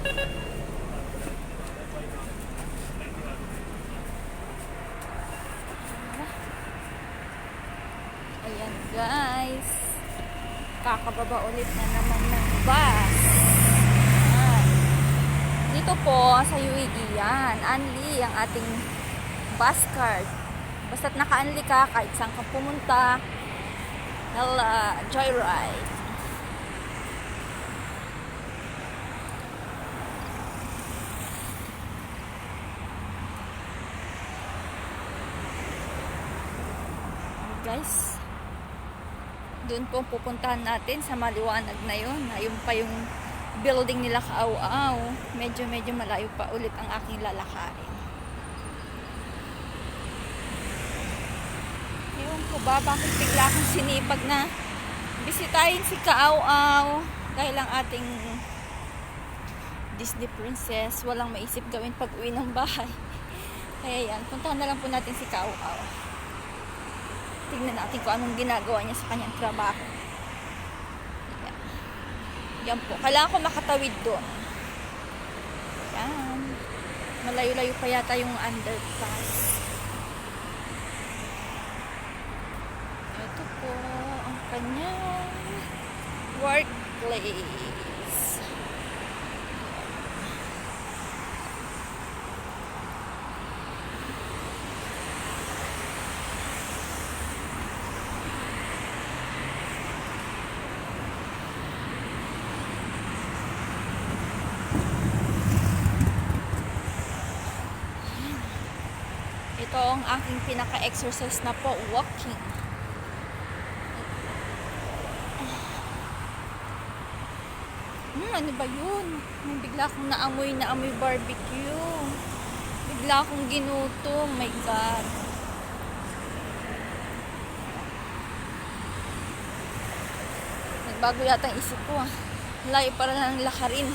Ayan guys, kakababa ulit na naman ng bus. Ayan. Dito po sa UAE yan, Anli ang ating bus card. Basta't naka-Anli ka, kahit saan ka pumunta, joyride. Guys, doon po pupuntahan natin sa maliwanag na yun. Ayun pa yung building nila Kaaw-Aw. Medyo malayo pa ulit ang aking lalakarin. Ewan ko ba, bakit bigla akong sinipag na bisitahin si Kaaw-Aw dahil ang ating Disney princess walang maisip gawin pag uwi ng bahay. Kaya yan, puntahan na lang po natin si Kaaw-Aw. Tignan natin kung anong ginagawa niya sa kanyang trabaho. Yan. Yan po. Kailangan ko makatawid doon. Yan. Malayo-layo pa yata yung underpass. Ito po ang kanyang workplace. Ito ang aking pinaka-exercise na po, walking. Ano ba yun? Bigla akong naamoy barbecue. Bigla akong ginutom. My God. Nagbago yata ang isip ko. Layo para lang lakarin.